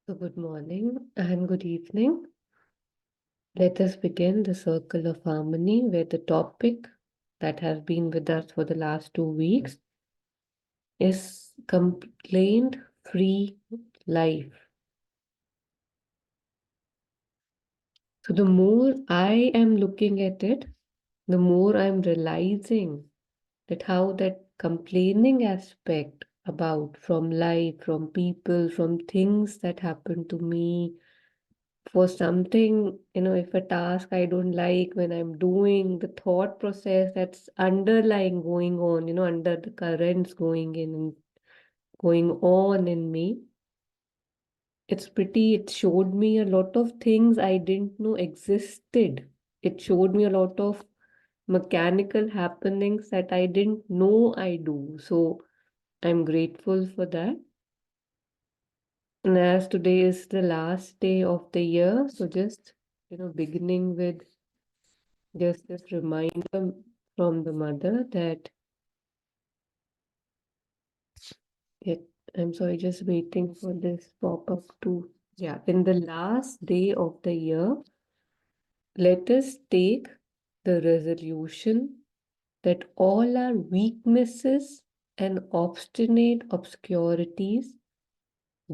So, good morning and good evening. Let us begin the Circle of Harmony, where the topic that has been with us for the last 2 weeks is complaint free life. So, the more I am looking at it, the more I'm realizing that how that complaining aspect about from life, from people, from things that happen to me, for something, if a task I don't like when I'm doing, the thought process that's underlying going on, under the currents going in and going on in me, it showed me a lot of things I didn't know existed. It showed me a lot of mechanical happenings that I didn't know I do. So I'm grateful for that. And as today is the last day of the year, so just, beginning with just this reminder from the mother that it, I'm sorry, just waiting for this pop-up to, yeah, in the last day of the year, let us take the resolution that all our weaknesses and obstinate obscurities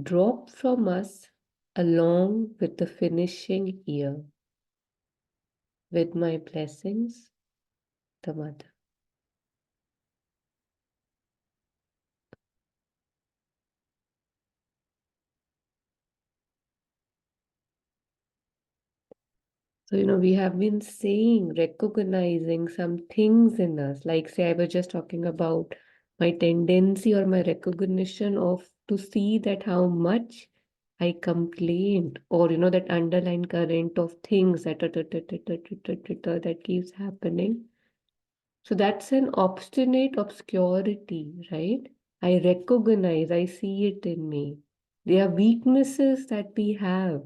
drop from us along with the finishing year. With my blessings, the mother. So, we have been saying, recognizing some things in us. Like, say, I was just talking about my tendency or my recognition of to see that how much I complained, or, that underlying current of things that keeps happening. So, that's an obstinate obscurity, right? I recognize, I see it in me. There are weaknesses that we have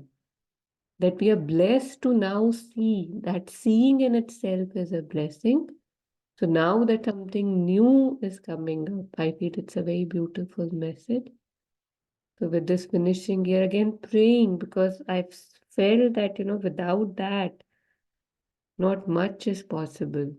that we are blessed to now see. That seeing in itself is a blessing. So now that something new is coming up, I feel it's a very beautiful message. So with this finishing year, again praying, because I've felt that, without that, not much is possible.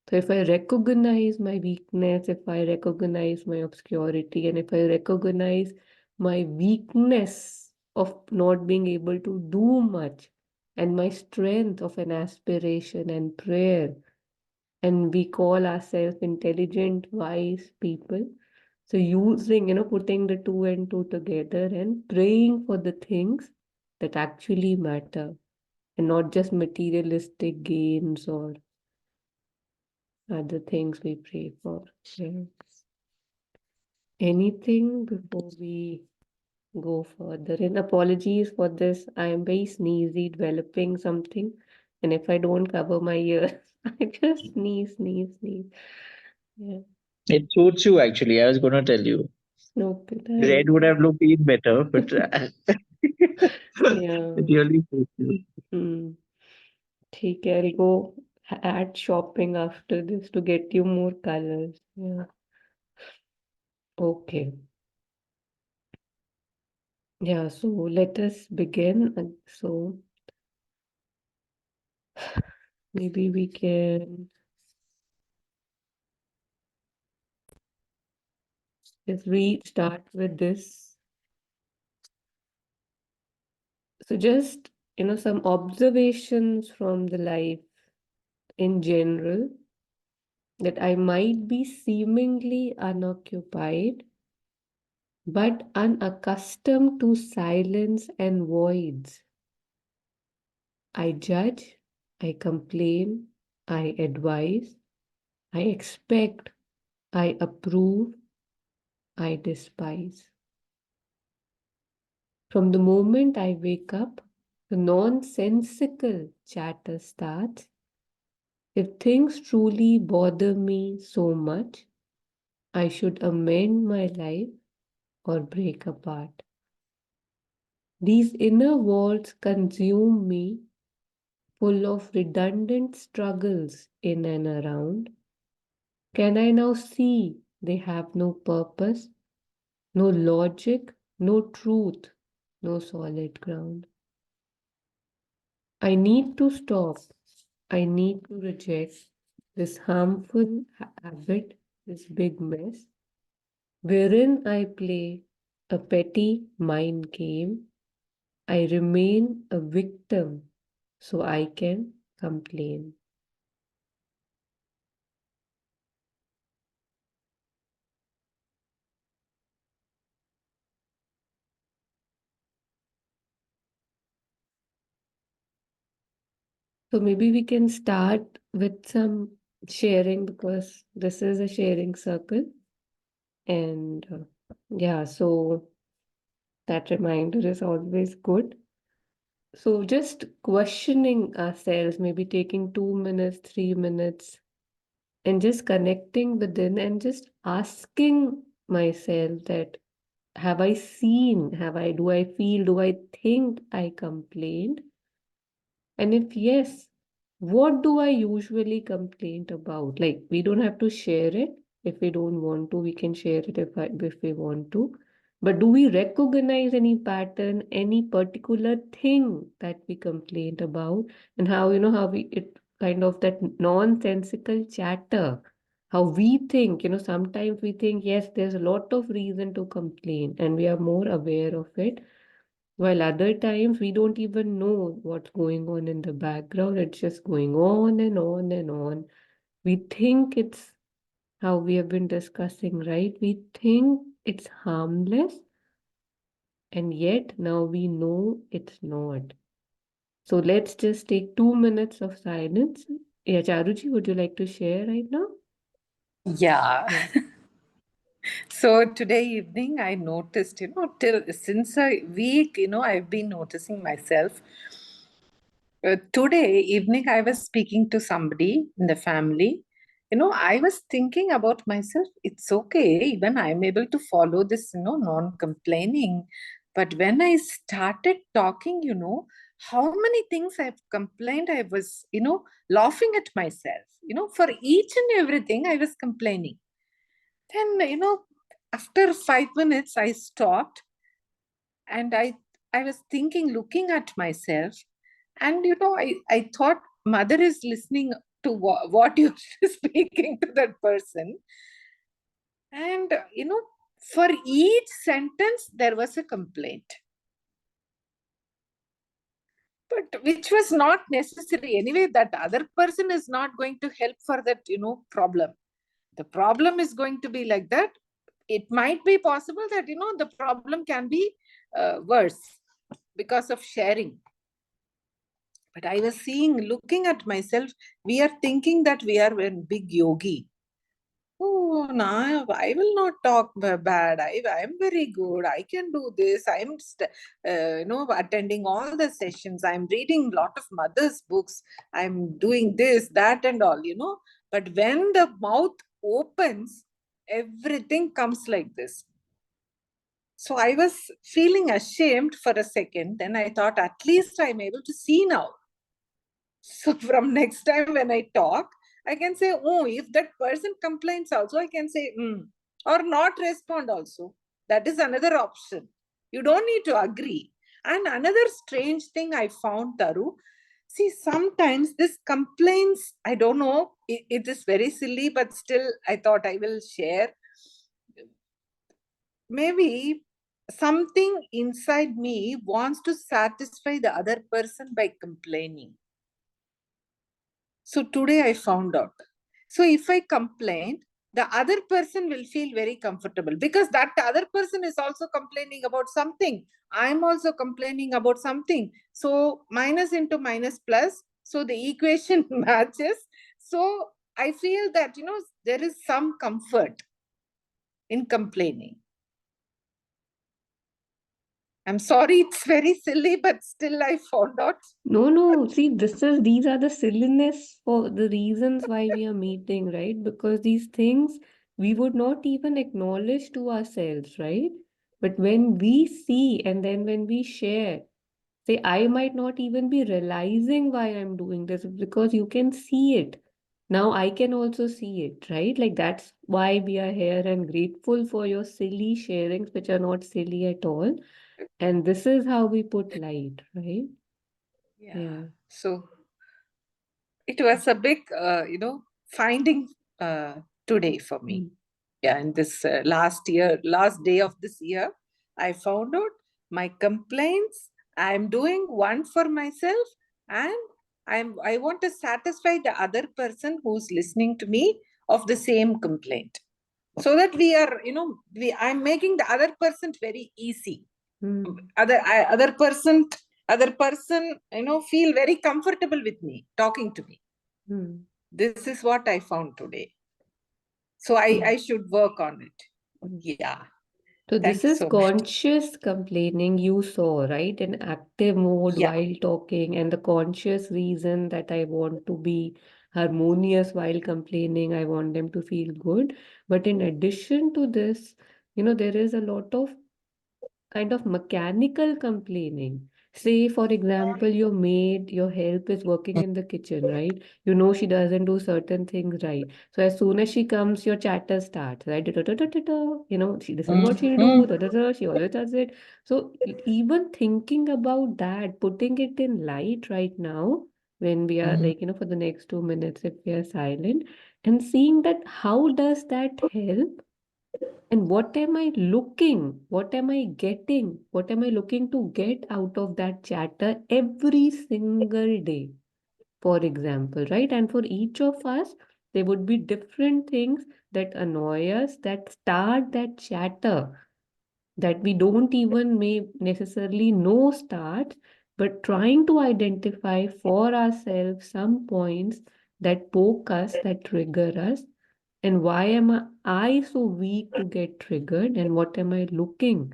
So if I recognize my weakness, if I recognize my obscurity, and if I recognize my weakness of not being able to do much, and my strength of an aspiration and prayer, and we call ourselves intelligent, wise people. So using, putting the two and two together and praying for the things that actually matter and not just materialistic gains or other things we pray for. Yeah. Anything before we go further? And apologies for this. I am very sneezy, developing something. And if I don't cover my ears, I just sneeze. Yeah. It suits you actually. I was gonna tell you. Snoop Red would have looked even better, but Yeah. it really suits you. Hmm. ठीक है, I'll go at shopping after this to get you more colors. Yeah. Okay. Yeah, so let us begin. So maybe we can just restart with this. So just, some observations from the life in general, that I might be seemingly unoccupied, but unaccustomed to silence and voids. I judge, I complain, I advise, I expect, I approve, I despise. From the moment I wake up, the nonsensical chatter starts. If things truly bother me so much, I should amend my life or break apart. These inner walls consume me, full of redundant struggles in and around. Can I now see they have no purpose, no logic, no truth? no solid ground. I need to stop. I need to reject this harmful habit, this big mess, wherein I play a petty mind game. I remain a victim so I can complain. So maybe we can start with some sharing because this is a sharing circle. And yeah, so that reminder is always good. So just questioning ourselves, maybe taking 2 minutes, 3 minutes, and just connecting within and just asking myself that do I feel, do I think I complained? And if yes, what do I usually complain about? Like, we don't have to share it. If we don't want to, we can share it if we want to. But do we recognize any pattern, any particular thing that we complained about? And how, how it kind of that nonsensical chatter, how we think, sometimes we think, yes, there's a lot of reason to complain, and we are more aware of it. While other times we don't even know what's going on in the background, it's just going on and on and on. We think it's how we have been discussing, right? We think it's harmless, and yet now we know it's not. So let's just take 2 minutes of silence. Yeah, Charuji, would you like to share right now? Yeah. Yeah. So today evening, I noticed, since a week, I've been noticing myself. Today evening, I was speaking to somebody in the family. I was thinking about myself. It's okay, even I'm able to follow this, non-complaining. But when I started talking, how many things I've complained, I was, laughing at myself. For each and everything, I was complaining. Then, after 5 minutes, I stopped and I was thinking, looking at myself, and I thought mother is listening to what you're speaking to that person. And for each sentence there was a complaint, but which was not necessary anyway. That other person is not going to help for that problem. The problem is going to be like that. It might be possible that the problem can be worse because of sharing. But I was looking at myself, we are thinking that we are a big yogi. Oh, no, I will not talk bad. I am very good. I can do this. I am, attending all the sessions. I'm reading a lot of mother's books. I'm doing this, that, and all, But when the mouth opens, everything comes like this. So I was feeling ashamed for a second. Then I thought, at least I'm able to see now. So from next time when I talk, I can say, oh, if that person complains also, I can say, or not respond also. That is another option. You don't need to agree. And another strange thing I found, Taru, see, sometimes this complaints, I don't know, it is very silly, but still I thought I will share. Maybe something inside me wants to satisfy the other person by complaining. So today I found out. So if I complain, the other person will feel very comfortable because that other person is also complaining about something. I'm also complaining about something. So minus into minus plus. So the equation matches. So I feel that, there is some comfort in complaining. I'm sorry, it's very silly, but still I found out. No, see, these are the silliness for the reasons why we are meeting, right? Because these things we would not even acknowledge to ourselves, right? But when we see and then when we share, say, I might not even be realizing why I'm doing this because you can see it. Now I can also see it, right? Like that's why we are here and grateful for your silly sharings, which are not silly at all. And this is how we put light, right? Yeah. So it was a big, finding today for me. Mm. Yeah, in this last day of this year, I found out my complaints. I'm doing one for myself, and I want to satisfy the other person who's listening to me of the same complaint, so that we are, I'm making the other person very easy. Mm. Other person, feel very comfortable with me talking to me. Mm. This is what I found today. So Mm. I should work on it. Mm. Yeah. So Thank this you is so much. conscious complaining you saw, right? In active mode Yeah. while talking, and the conscious reason that I want to be harmonious while complaining. I want them to feel good. But in addition to this, there is a lot of kind of mechanical complaining. Say, for example, your maid, your help is working in the kitchen, right? You know she doesn't do certain things right. So as soon as she comes, your chatter starts, right? Da-da-da-da-da-da. This is what she'll do. Da-da-da. She always does it. So even thinking about that, putting it in light right now, when we are like, for the next 2 minutes, if we are silent, and seeing that how does that help? And what am I looking? What am I getting? What am I looking to get out of that chatter every single day, for example, right? And for each of us, there would be different things that annoy us, that start that chatter, that we don't even may necessarily know start, but trying to identify for ourselves some points that poke us, that trigger us, and why am I so weak to get triggered? And what am I looking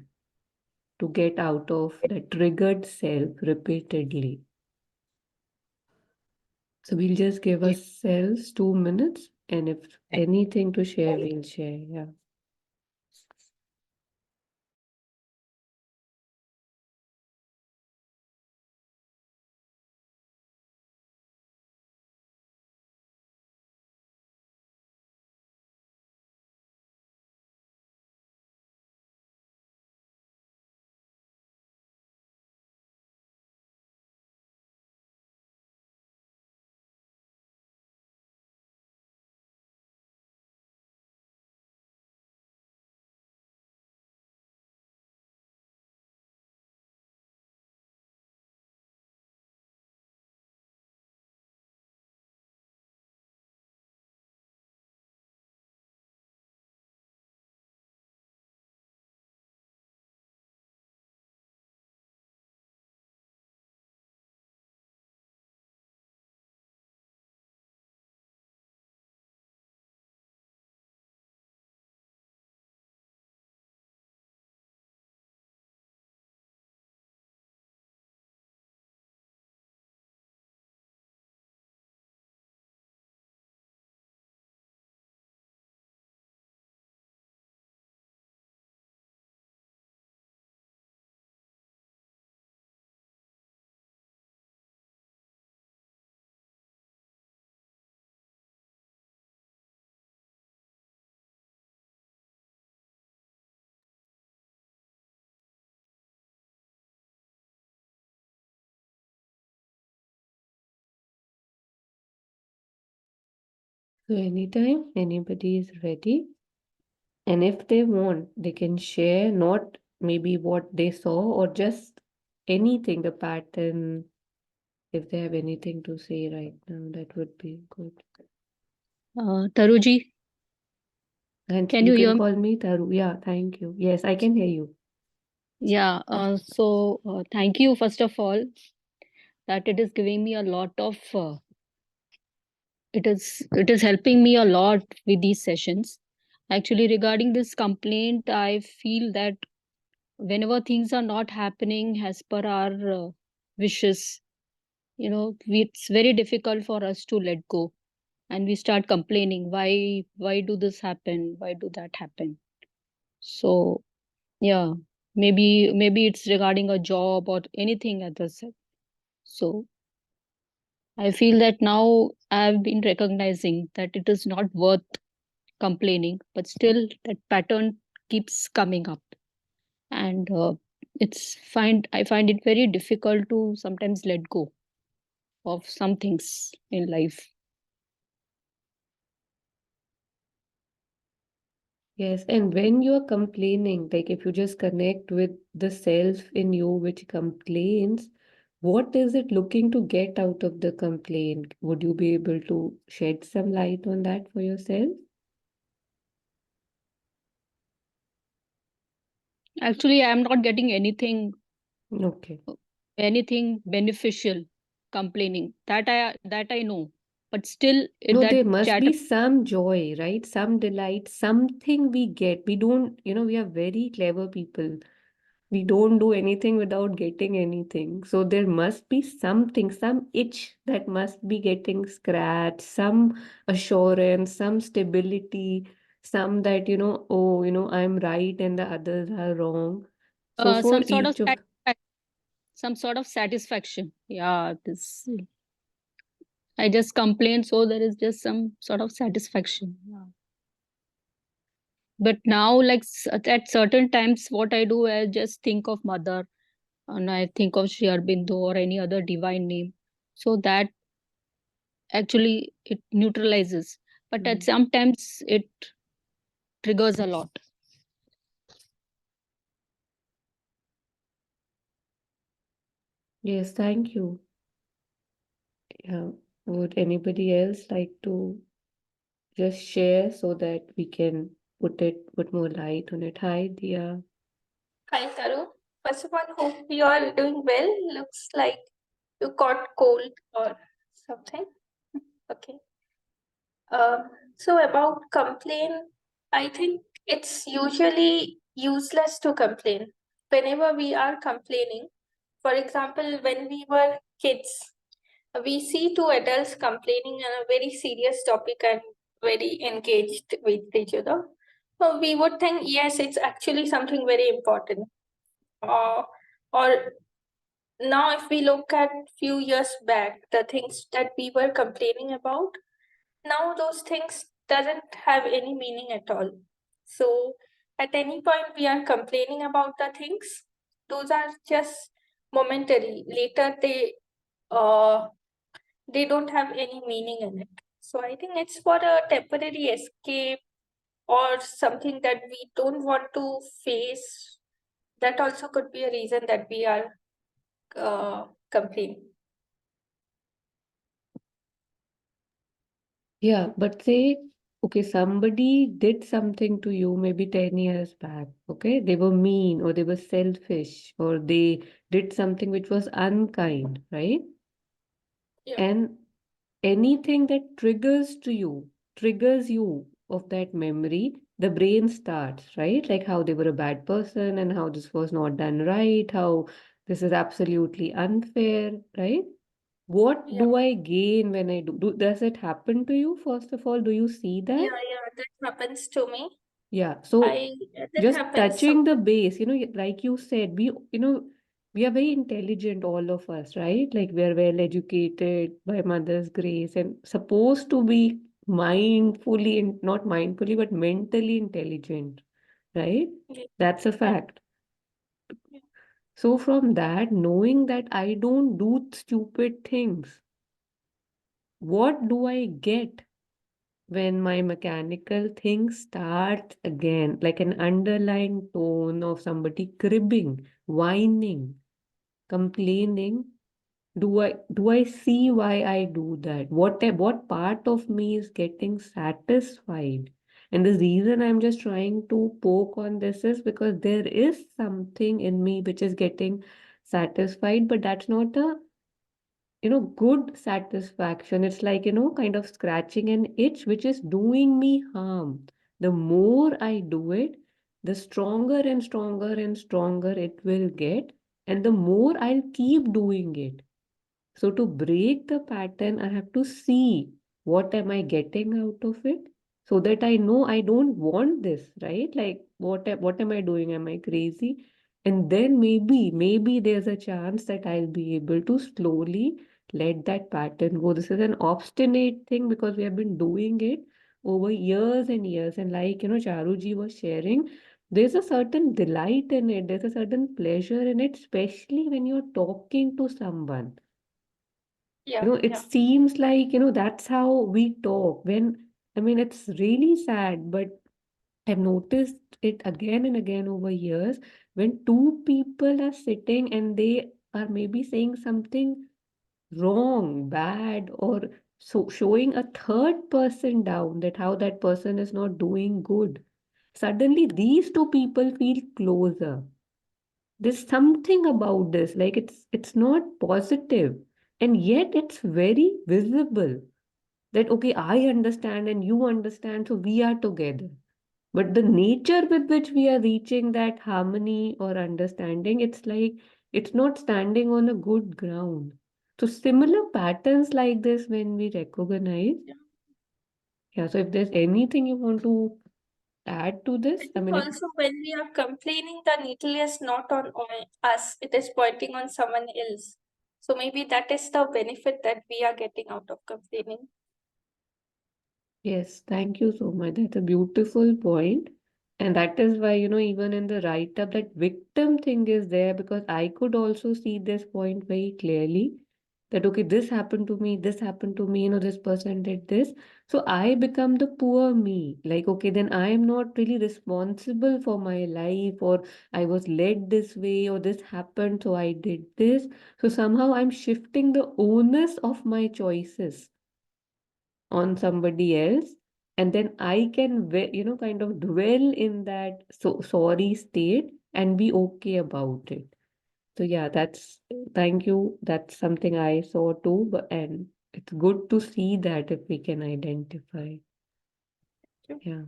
to get out of that triggered self repeatedly? So we'll just give Yeah. ourselves 2 minutes, and if anything to share, we'll share. Yeah. So anytime anybody is ready, and if they want, they can share not maybe what they saw or just anything, the pattern. If they have anything to say right now, that would be good. Taruji, And can you you can hear me? call me Taru. Yeah, thank you. Yes, I can hear you. Yeah, thank you first of all that it is giving me a lot of it is helping me a lot with these sessions. Actually, regarding this complaint, I feel that whenever things are not happening as per our wishes, it's very difficult for us to let go, and we start complaining, why do this happen? Why do that happen? So yeah, maybe it's regarding a job or anything others. So I feel that now I've been recognizing that it is not worth complaining, but still that pattern keeps coming up. And I find it very difficult to sometimes let go of some things in life. Yes, and when you're complaining, like if you just connect with the self in you which complains, what is it looking to get out of the complaint? Would you be able to shed some light on that for yourself? Actually, I am not getting anything Okay. beneficial complaining. That I know. But still No, that there must chatter be some joy, right? Some delight, something we get. We don't, we are very clever people. We don't do anything without getting anything. So there must be something, some itch that must be getting scratched, some assurance, some stability, some that, oh, I'm right and the others are wrong. So for some sort of each of, some sort of satisfaction. Yeah, this I just complain, so there is just some sort of satisfaction. Yeah. But now, like at certain times, what I do, I just think of mother, and I think of Sri Aurobindo or any other divine name. So that actually it neutralizes. But at Mm. sometimes it triggers a lot. Yes, thank you. Yeah. Would anybody else like to just share so that we can put more light on it? Hi, Dia. Hi, Taru. First of all, hope you are doing well. Looks like you caught cold or something. Okay. So about complain, I think it's usually useless to complain. Whenever we are complaining, for example, when we were kids, we see two adults complaining on a very serious topic and very engaged with each other. So we would think, yes, it's actually something very important. Or now if we look at few years back, the things that we were complaining about, now those things doesn't have any meaning at all. So at any point we are complaining about the things, those are just momentary. Later they don't have any meaning in it. So I think it's for a temporary escape or something that we don't want to face. That also could be a reason that we are complaining. Yeah, but say, okay, somebody did something to you maybe 10 years back, okay? They were mean or they were selfish or they did something which was unkind, right? Yeah. And anything that triggers you of that memory, the brain starts, right? Like how they were a bad person and how this was not done right, how this is absolutely unfair, right? What Yeah. do I gain when I do? Does it happen to you, first of all? Do you see that? Yeah, that happens to me. Yeah. So That just happens touching the sometimes. base, like you said, we are very intelligent, all of us, right? Like we are well educated by Mother's grace and supposed to be mindfully, not mindfully, but mentally intelligent, right? Yeah. That's a fact. So from that, knowing that I don't do stupid things, what do I get when my mechanical thing starts again, like an underlying tone of somebody cribbing, whining, complaining? Do I see why I do that? What part of me is getting satisfied? And the reason I'm just trying to poke on this is because there is something in me which is getting satisfied, but that's not a good satisfaction. It's like, kind of scratching an itch which is doing me harm. The more I do it, the stronger and stronger and stronger it will get, and the more I'll keep doing it. So to break the pattern, I have to see what am I getting out of it so that I know I don't want this, right? Like what am I doing? Am I crazy? And then maybe there's a chance that I'll be able to slowly let that pattern go. This is an obstinate thing because we have been doing it over years and years. And like, Charuji was sharing, there's a certain delight in it, there's a certain pleasure in it, especially when you're talking to someone. Yeah, It yeah. seems like, that's how we talk. I mean, it's really sad, but I've noticed it again and again over years when two people are sitting and they are maybe saying something wrong, bad, or so showing a third person down, that how that person is not doing good. Suddenly, these two people feel closer. There's something about this, like it's not positive, and yet it's very visible that okay, I understand and you understand, so we are together. But the nature with which we are reaching that harmony or understanding, it's like it's not standing on a good ground. So similar patterns like this when we recognize. Yeah. Yeah, so if there's anything you want to add to I this, I think mean, also when we are complaining, the needle is not on us, it is pointing on someone else. So maybe that is the benefit that we are getting out of complaining. yes, thank you so much. That's a beautiful point. And that is why, even in the write-up, that victim thing is there because I could also see this point very clearly that, okay, this happened to me, this person did this. So I become the poor me. Like, okay, then I am not really responsible for my life, or I was led this way, or this happened, so I did this. So somehow I'm shifting the onus of my choices on somebody else, and then I can kind of dwell in that sorry state and be okay about it. So yeah, thank you, that's something I saw too, and it's good to see that if we can identify. Yeah.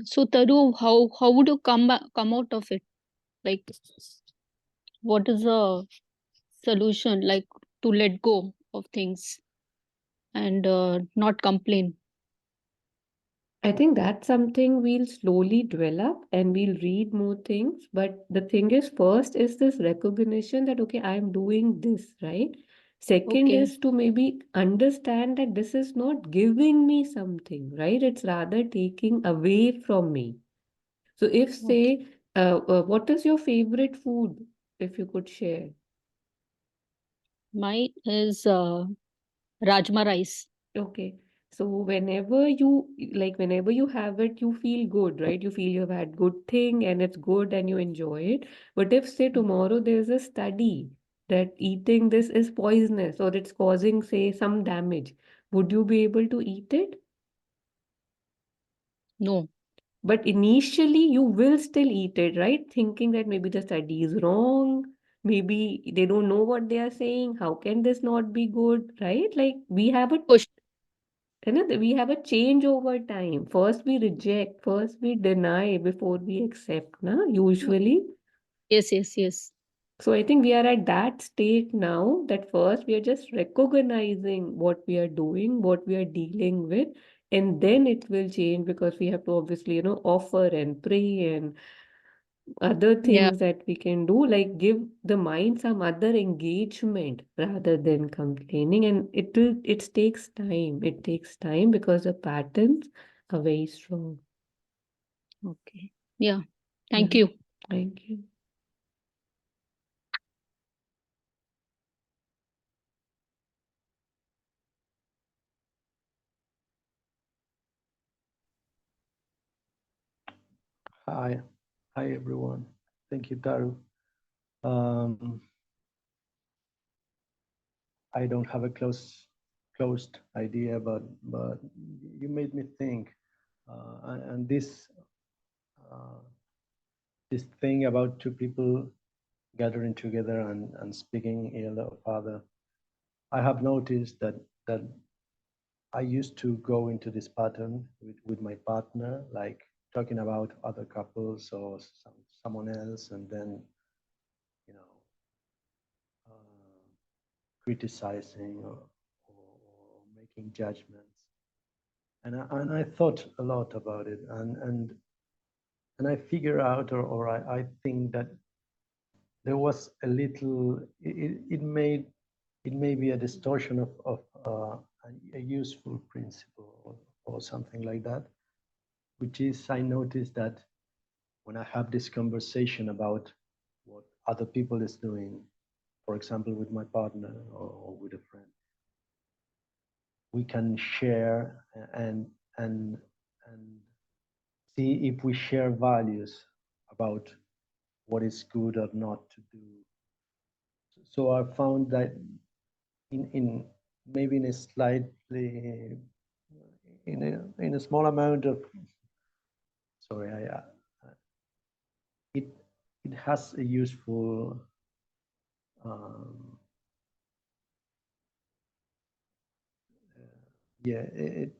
So Taru, how would you come out of it? Like, what is the solution? Like to let go of things and not complain. I think that's something we'll slowly develop and we'll read more things. But the thing is, first is this recognition that, okay, I'm doing this, right? Second Okay. is to maybe understand that this is not giving me something, right? It's rather taking away from me. So if, Okay. say, what is your favorite food, if you could share? Mine is Rajma rice. Okay. So whenever you have it, you feel good, right? You feel you've had good thing and it's good and you enjoy it. But if say tomorrow there's a study that eating this is poisonous or it's causing, say, some damage, would you be able to eat it? No. But initially you will still eat it, right? Thinking that maybe the study is wrong, maybe they don't know what they are saying. How can this not be good, right? Like we have a Push. we have a change over time. First we reject, first we deny before we accept, usually. Yes, yes, yes. So I think we are at that state now that first we are just recognizing what we are doing, what we are dealing with, and then it will change because we have to obviously, offer and pray and other Yeah. things that we can do, like give the mind some other engagement rather than complaining. And it takes time because the patterns are very strong. Okay. Yeah. Thank Yeah, you. thank you. Hi everyone. Thank you, Taru. Um, I don't have a closed idea, but you made me think, and this thing about two people gathering together and speaking in the Father. I have noticed that I used to go into this pattern with my partner, like talking about other couples or someone else, and then you know. Criticizing or making judgments. And I thought a lot about it, and I figure out, or I think that there was a little, it may be a distortion of a useful principle or something like that, which is I noticed that when I have this conversation about what other people is doing, for example, with my partner or with a friend, we can share and see if we share values about what is good or not to do. So I found that in maybe in a slightly in a small amount of sorry it it has a useful um, yeah it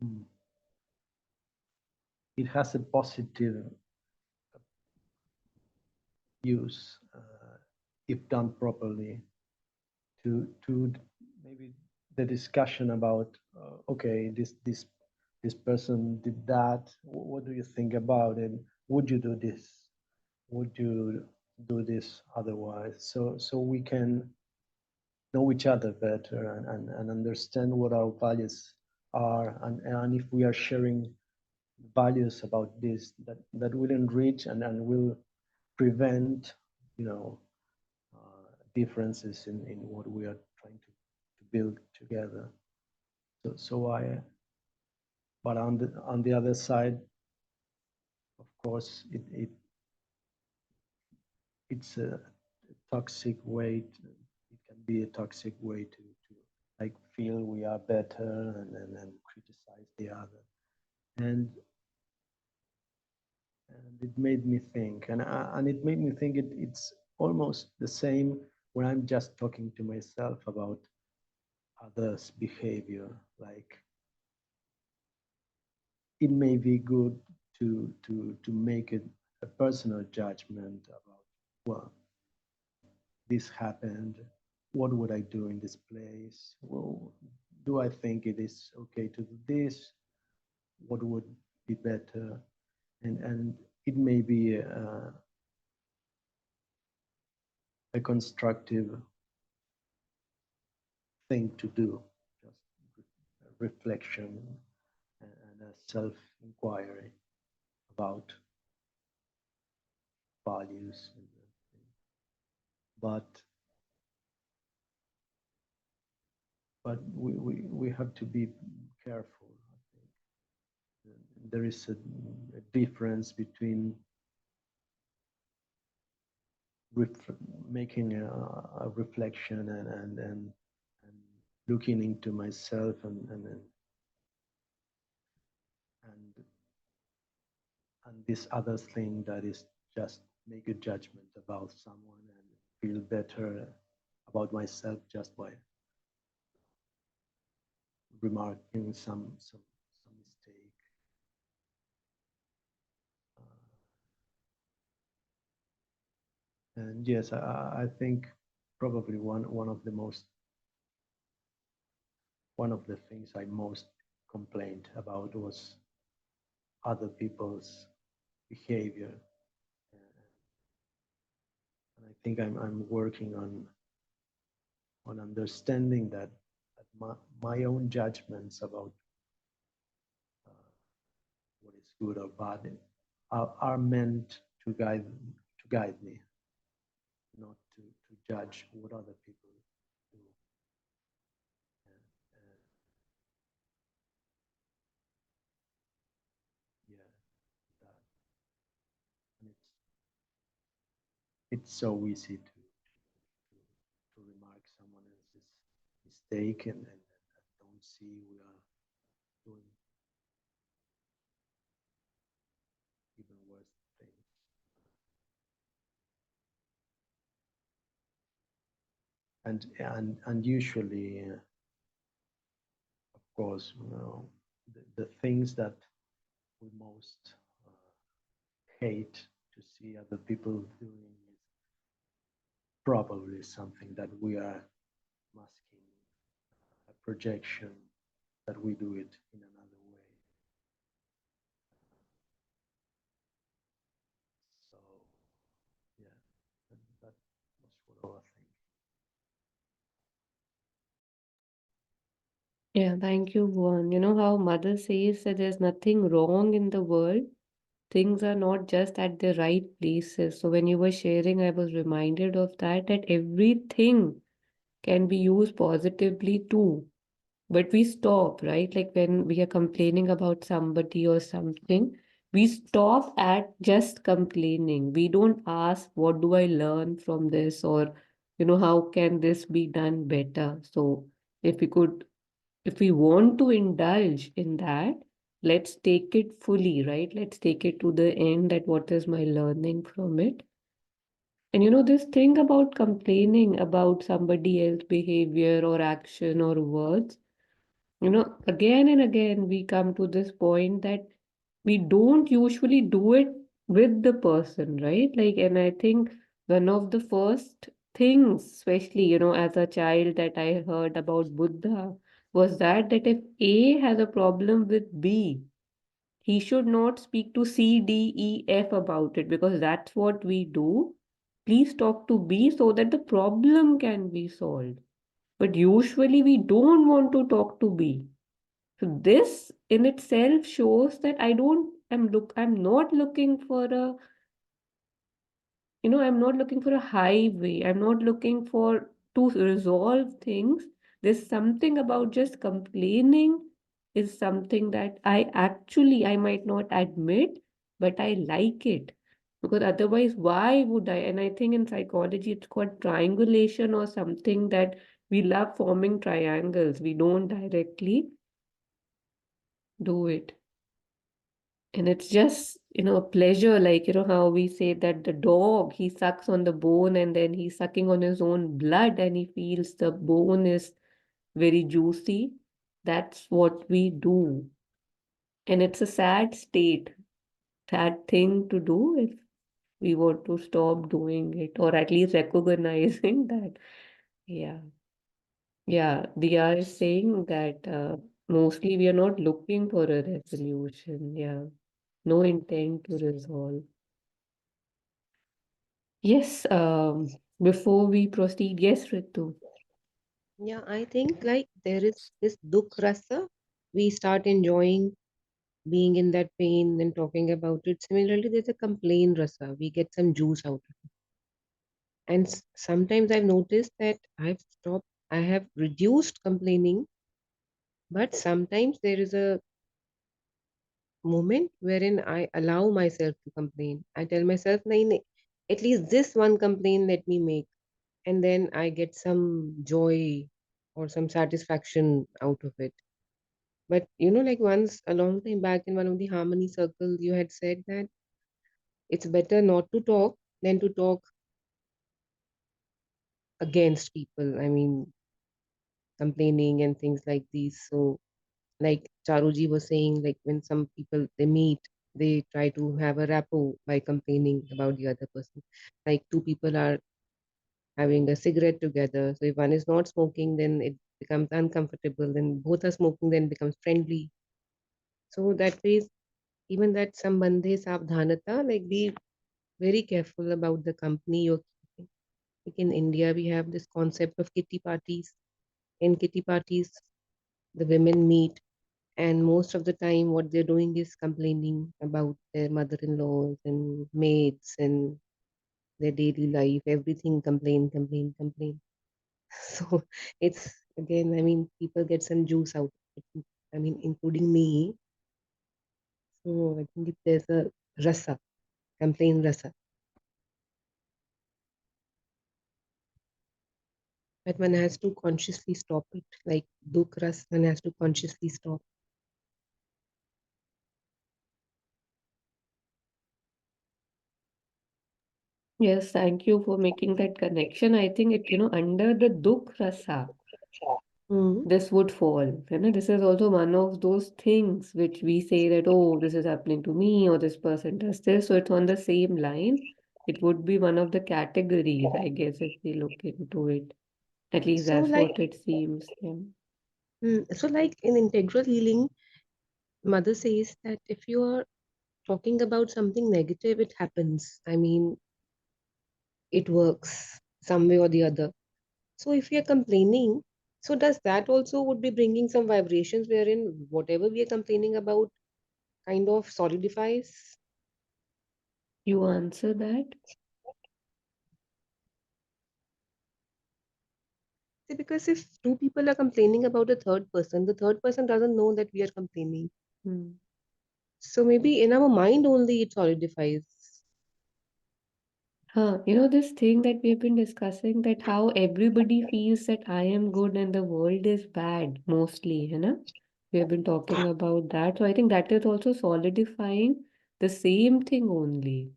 mm, it has a positive use if done properly to maybe the discussion about okay this person did that, what do you think about it, would you do this, would you do this otherwise, so we can know each other better and understand what our values are, and if we are sharing values about this that will enrich and will prevent you know differences in what we are trying to build together. So I, but on the other side, of course, it's a toxic way. It can be a toxic way to like feel we are better and criticize the other. And it made me think, and it made me think it's almost the same when I'm just talking to myself about others' behavior. Like it may be good to make a personal judgment about, well, this happened. What would I do in this place? Well, do I think it is okay to do this? What would be better? And it may be a constructive thing to do, just reflection and a self-inquiry about values. But we have to be careful. I think there is a difference between making a reflection and looking into myself and this other thing that is just make a judgment about someone and feel better about myself just by remarking some mistake. And yes, I think probably one of the things I most complained about was other people's behavior. And I think I'm working on understanding that my own judgments about what is good or bad are meant to guide me, not to judge what other people do. And, yeah, that. And it's so easy to remark someone else's mistake and don't see we are doing even worse things. And usually, of course, the things that we most hate to see other people doing is probably something that we are masking, a projection that we do it in another way. So, yeah, that was what I think. Yeah, thank you, Juan. You know how mother says that there's nothing wrong in the world. Things are not just at the right places. So when you were sharing, I was reminded of that everything can be used positively too. But we stop, right? Like when we are complaining about somebody or something, we stop at just complaining. We don't ask, what do I learn from this? Or, how can this be done better? So if we could, if we want to indulge in that, let's take it fully, right? Let's take it to the end that what is my learning from it? And this thing about complaining about somebody else's behavior or action or words, again and again, we come to this point that we don't usually do it with the person, right? Like, and I think one of the first things, especially, as a child that I heard about Buddha, was that if A has a problem with B, he should not speak to C, D, E, F about it because that's what we do. Please talk to B so that the problem can be solved. But usually we don't want to talk to B. So this in itself shows that I'm not looking for I'm not looking for a highway. I'm not looking for to resolve things. There's something about just complaining is something that I might not admit, but I like it. Because otherwise, why would I? And I think in psychology, it's called triangulation or something that we love forming triangles. We don't directly do it. And it's just, a pleasure, like, how we say that the dog, he sucks on the bone and then he's sucking on his own blood and he feels the bone is very juicy. That's what we do. And it's a sad state, sad thing to do if we want to stop doing it or at least recognizing that. Yeah. Yeah. Diya is saying that mostly we are not looking for a resolution. Yeah. No intent to resolve. Yes, before we proceed, yes, Ritu. Yeah, I think like there is this dukh rasa. We start enjoying being in that pain and talking about it. Similarly, there's a complain rasa. We get some juice out of it. And sometimes I've noticed that I have reduced complaining, but sometimes there is a moment wherein I allow myself to complain. I tell myself, "Nahin, nahin, at least this one complaint let me make." And then I get some joy or some satisfaction out of it. But like once a long time back in one of the harmony circles, you had said that it's better not to talk than to talk against people. I mean, complaining and things like these. So, like Charuji was saying, like when some people they meet, they try to have a rapport by complaining about the other person. Like two people are having a cigarette together. So if one is not smoking, then it becomes uncomfortable. Then both are smoking, then it becomes friendly. So that way, even that sambandhe savdhanata, like be very careful about the company you're keeping. Like in India, we have this concept of kitty parties. In kitty parties, the women meet, and most of the time, what they're doing is complaining about their mother-in-laws and maids and their daily life. Everything complain, complain, complain. So it's again, I mean, people get some juice out of it. I mean, including me. So I think there's a rasa, complain rasa. But one has to consciously stop it. Like dukh ras, one has to consciously stop. Yes, thank you for making that connection. I think it, under the dukh rasa, Mm. this would fall. This is also one of those things which we say that, oh, this is happening to me, or this person does this. So it's on the same line. It would be one of the categories, I guess, if we look into it. At least So that's like, what it seems. Yeah. so like in integral healing, mother says that if you are talking about something negative, it happens. I mean, it works some way or the other. So if you're complaining, So does that also would be bringing some vibrations wherein whatever we are complaining about kind of solidifies? You answer that? See, because if two people are complaining about the third person doesn't know that we are complaining. Hmm. So maybe in our mind only it solidifies. You know, this thing that we have been discussing, that how everybody feels that I am good and the world is bad, mostly, you know? We have been talking about that. So I think that is also solidifying the same thing only.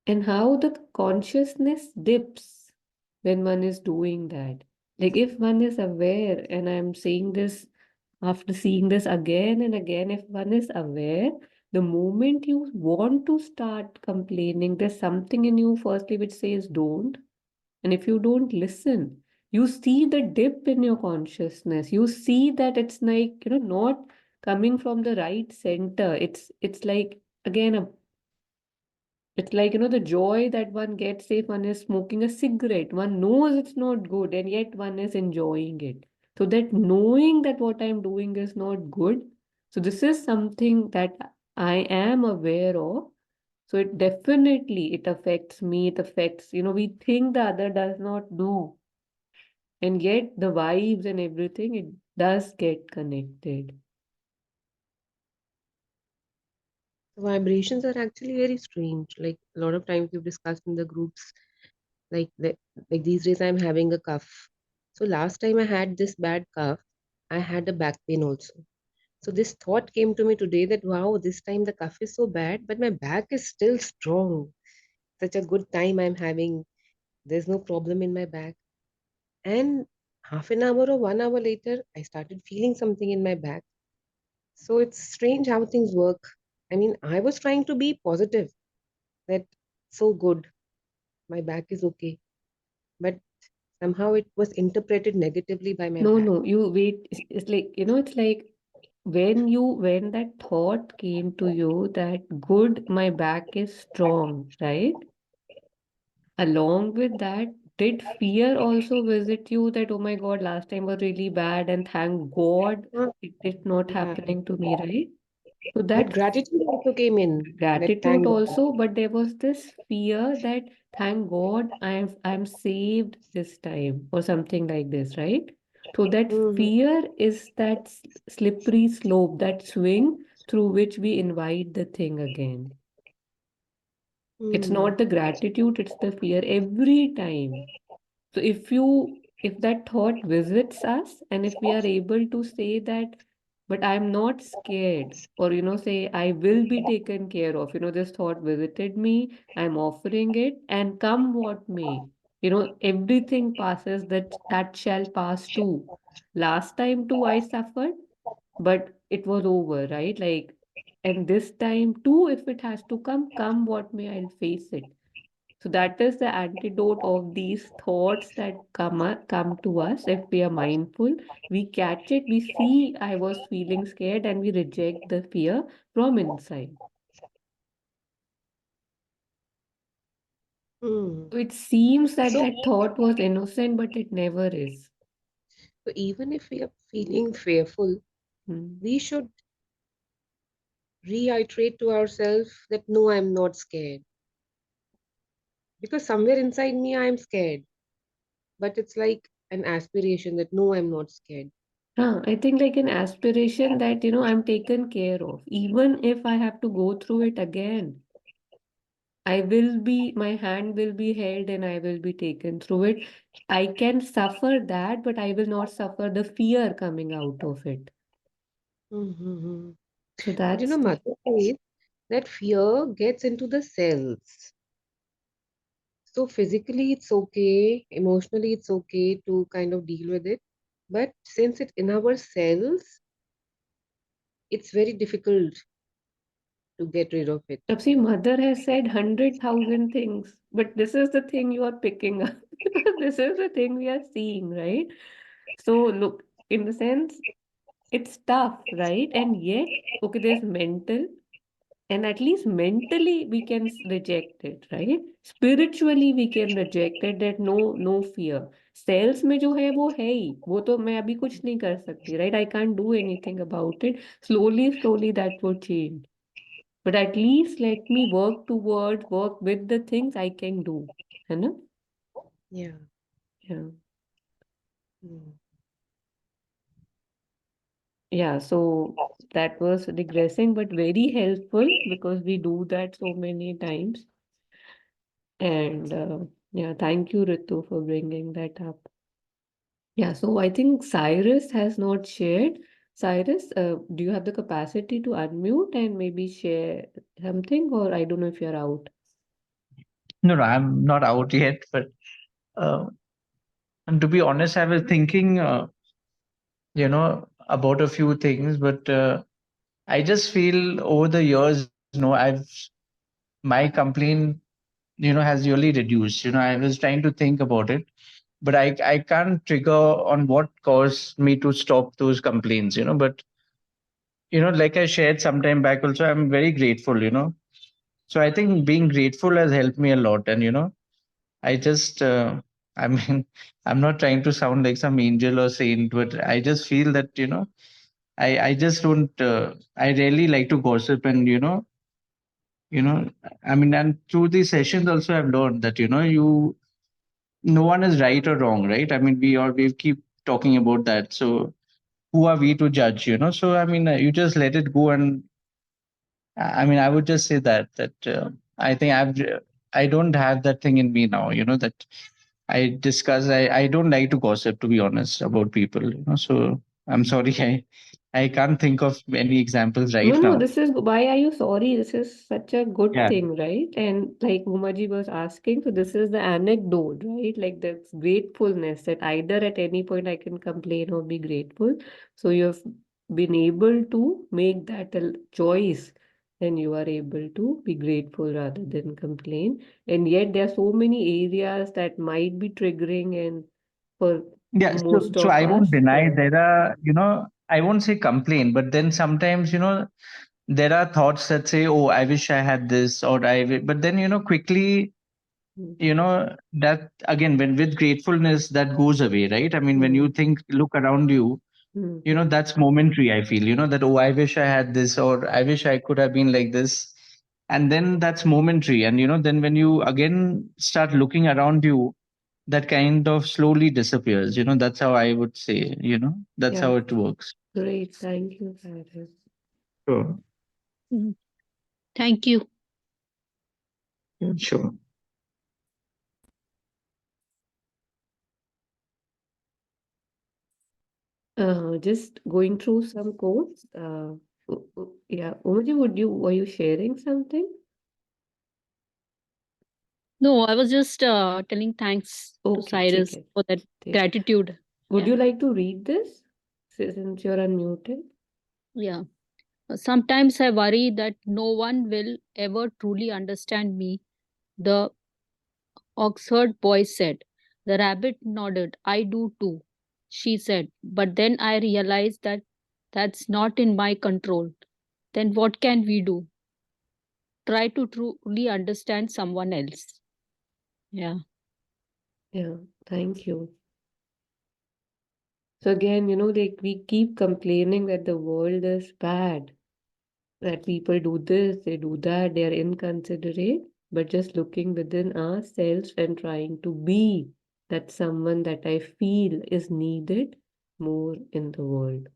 And how the consciousness dips when one is doing that. Like if one is aware, and I'm saying this after seeing this again and again, if one is aware, the moment you want to start complaining, there's something in you, firstly, which says don't. And if you don't listen, you see the dip in your consciousness. You see that it's like, you know, not coming from the right center. It's like again a it's like, you know, the joy that one gets if one is smoking a cigarette. One knows it's not good, and yet one is enjoying it. So that knowing that what I'm doing is not good. So this is something that I am aware of. So it definitely it affects me. It affects, you know, we think the other does not do. And yet the vibes and everything, it does get connected. Vibrations are actually very strange. Like a lot of times we've discussed in the groups, like like these days I'm having a cough. So last time I had this bad cough, I had a back pain also. So this thought came to me today that wow, this time the cough is so bad, but my back is still strong. Such a good time I'm having. There's no problem in my back. And half an hour or 1 hour later, I started feeling something in my back. So it's strange how things work. I mean, I was trying to be positive that so good, my back is okay. But somehow it was interpreted negatively by my No, back. no, you wait. It's like, you know, it's like when that thought came to you that good, my back is strong, right? Along with that, did fear also visit you that, oh my God, last time was really bad and thank God Uh, it is not yeah. happening to me, right? So But that gratitude also came in. That gratitude thank God. also, but there was this fear that thank God I'm saved this time or something like this, right? So that Mhm. fear is that slippery slope, that swing through which we invite the thing again. It's Hmm. not the gratitude, it's the fear every time. So if that thought visits us and if we are able to say that, but I'm not scared, or you know, say I will be taken care of, you know, this thought visited me, I'm offering it, and come what may, you know, everything passes, that shall pass too. Last time too I suffered, but it was over, right? Like, and this time too, if it has to come what may, I'll face it. So that is the antidote of these thoughts that come to us. If we are mindful, we catch it, we see I was feeling scared, and we reject the fear from inside. Hmm. So it seems that So, that thought was innocent, but it never is. so even if we are feeling fearful, Hmm. we should reiterate to ourselves that no, I'm not scared. Because somewhere inside me, I'm scared. But it's like an aspiration that no, I'm not scared. I think like an aspiration that, you know, I'm taken care of. Even if I have to go through it again, my hand will be held and I will be taken through it. I can suffer that, but I will not suffer the fear coming out of it. Mm-hmm. So But that's the, Mother says that fear gets into the cells. So physically it's okay, emotionally it's okay to kind of deal with it. But since it's in our cells, it's very difficult to get rid of it. see, mother has said 100,000 things, but this is the thing you are picking up. This is the thing we are seeing, right? So look, in the sense, it's tough, right? And yet, okay, there's mental, and at least mentally we can reject it, right? Spiritually we can reject it, that no fear. Sales में जो है वो है ही, वो तो मैं अभी कुछ नहीं कर सकती, right? I can't do anything about it. Slowly that would change, but at least let me work with the things I can do, है ना? Yeah. Yeah. Mm. Yeah, so that was digressing but very helpful because we do that so many times. And yeah, thank you, Ritu, for bringing that up. Yeah, so I think Cyrus has not shared. Cyrus, do you have the capacity to unmute and maybe share something, or I don't know if you're out? No, I'm not out yet, but uh, and to be honest, I was thinking, about a few things, but I just feel over the years, my complaint, has really reduced. I was trying to think about it, but I can't trigger on what caused me to stop those complaints. But like I shared some time back, also I'm very grateful. So I think being grateful has helped me a lot, and I just, I mean, I'm not trying to sound like some angel or saint, but I just feel that, I just don't, I really like to gossip and, I mean, and through these sessions also I've learned that, no one is right or wrong, right? I mean, we keep talking about that. So who are we to judge, So, I mean, you just let it go. And I mean, I would just say that I think I don't have that thing in me now, that I don't like to gossip, to be honest, about people, so I'm sorry, I can't think of any examples right No, now. this is why are you sorry? This is such a good Yeah. thing, right? And like Umaji was asking, so this is the anecdote, right? Like that's gratefulness that either at any point I can complain or be grateful. So you've been able to make that a choice, and you are able to be grateful rather than complain. And yet there are so many areas that might be triggering and for Yeah, most so of I us. won't deny So there are, I won't say complain, but then sometimes, there are thoughts that say, oh, I wish I had this, or but then, quickly, mm, that again, when with gratefulness, that goes away, right? I mean, when you look around you, mm, that's momentary, I feel, that, oh, I wish I had this, or I wish I could have been like this. And then that's momentary. And, then when you again start looking around you, that kind of slowly disappears. That's how I would say, that's yeah, how it works. great. Thank you, Cyrus. Sure. Mm. Thank you. Yeah, sure. Just going through some quotes. Yeah, Umaji, were you sharing something? No, I was just telling thanks to Okay, Cyrus ठीक है, for that ठीक. gratitude. Would Yeah. you like to read this since you're unmuted? Yeah. Sometimes I worry that no one will ever truly understand me. The Oxford boy said. The rabbit nodded. I do too, she said. But then I realized that that's not in my control. Then what can we do? Try to truly understand someone else. Yeah. Yeah, thank you. So again, like we keep complaining that the world is bad, that people do this, they do that, they are inconsiderate, but just looking within ourselves and trying to be that someone that I feel is needed more in the world.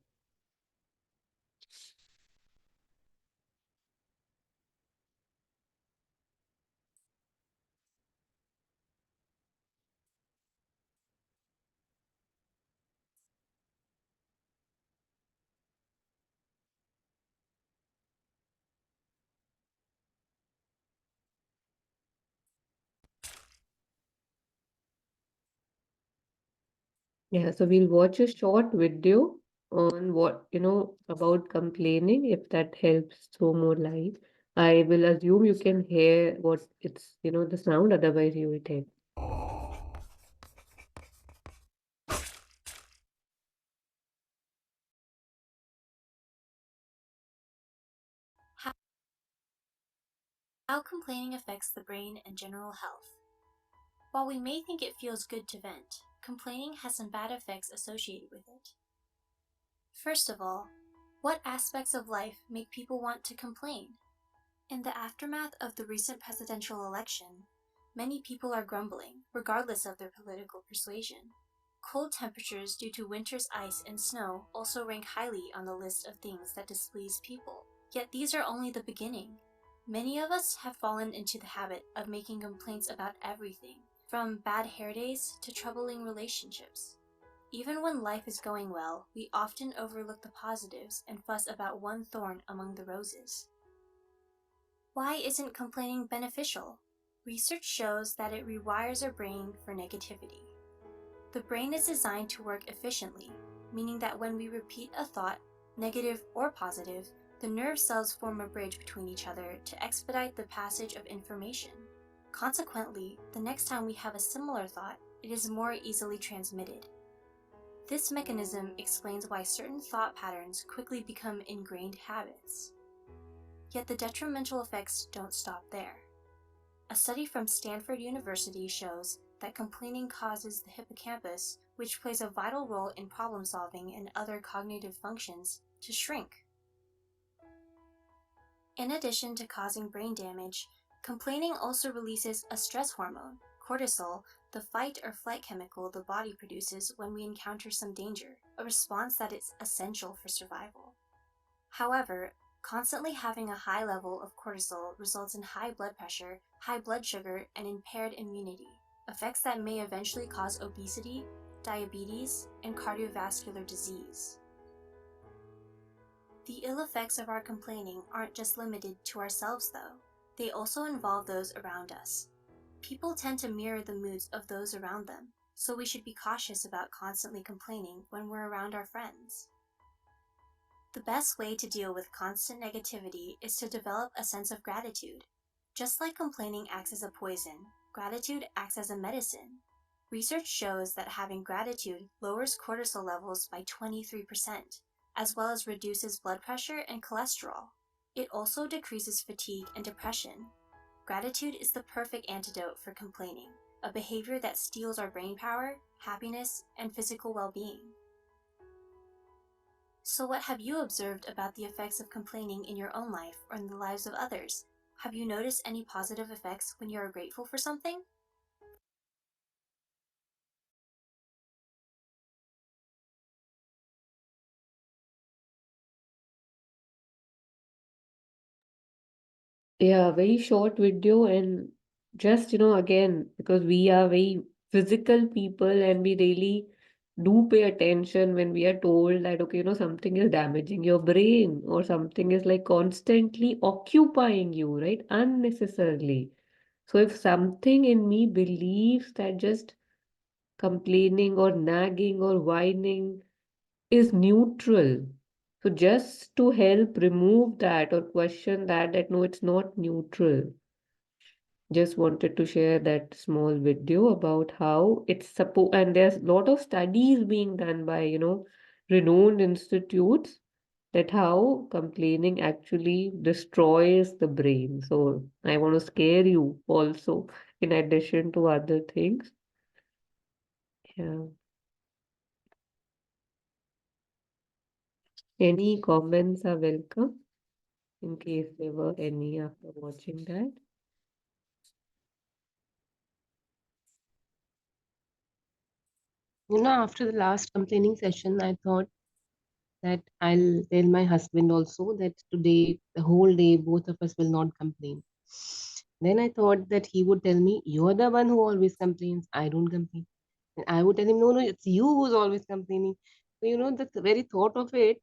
Yeah, so we'll watch a short video on what, about complaining, if that helps throw more light. I will assume you can hear what it's, the sound, otherwise you will take. How complaining affects the brain and general health. While we may think it feels good to vent, complaining has some bad effects associated with it. First of all, what aspects of life make people want to complain? In the aftermath of the recent presidential election, many people are grumbling, regardless of their political persuasion. Cold temperatures due to winter's ice and snow also rank highly on the list of things that displease people. Yet these are only the beginning. Many of us have fallen into the habit of making complaints about everything, from bad hair days to troubling relationships. Even when life is going well, we often overlook the positives and fuss about one thorn among the roses. Why isn't complaining beneficial? Research shows that it rewires our brain for negativity. The brain is designed to work efficiently, meaning that when we repeat a thought, negative or positive, the nerve cells form a bridge between each other to expedite the passage of information. Consequently, the next time we have a similar thought, it is more easily transmitted. This mechanism explains why certain thought patterns quickly become ingrained habits. Yet the detrimental effects don't stop there. A study from Stanford University shows that complaining causes the hippocampus, which plays a vital role in problem solving and other cognitive functions, to shrink. In addition to causing brain damage, complaining also releases a stress hormone, cortisol, the fight or flight chemical the body produces when we encounter some danger, a response that is essential for survival. However, constantly having a high level of cortisol results in high blood pressure, high blood sugar, and impaired immunity, effects that may eventually cause obesity, diabetes, and cardiovascular disease. The ill effects of our complaining aren't just limited to ourselves, though. They also involve those around us. People tend to mirror the moods of those around them, so we should be cautious about constantly complaining when we're around our friends. The best way to deal with constant negativity is to develop a sense of gratitude. Just like complaining acts as a poison, gratitude acts as a medicine. Research shows that having gratitude lowers cortisol levels by 23%, as well as reduces blood pressure and cholesterol. It also decreases fatigue and depression. Gratitude is the perfect antidote for complaining, a behavior that steals our brain power, happiness, and physical well-being. So what have you observed about the effects of complaining in your own life or in the lives of others? Have you noticed any positive effects when you are grateful for something? Yeah, very short video, and just, again, because we are very physical people and we really do pay attention when we are told that, okay, something is damaging your brain or something is like constantly occupying you, right? Unnecessarily. So if something in me believes that just complaining or nagging or whining is neutral, so just to help remove that or question that no, it's not neutral. Just wanted to share that small video about how it's supposed, and there's a lot of studies being done by, renowned institutes that how complaining actually destroys the brain. So I want to scare you also, in addition to other things. Yeah. Any comments are welcome in case there were any after watching that. After the last complaining session, I thought that I'll tell my husband also that today, the whole day, both of us will not complain. Then I thought that he would tell me, "You're the one who always complains. I don't complain." And I would tell him, "No, no, it's you who's always complaining." So, the very thought of it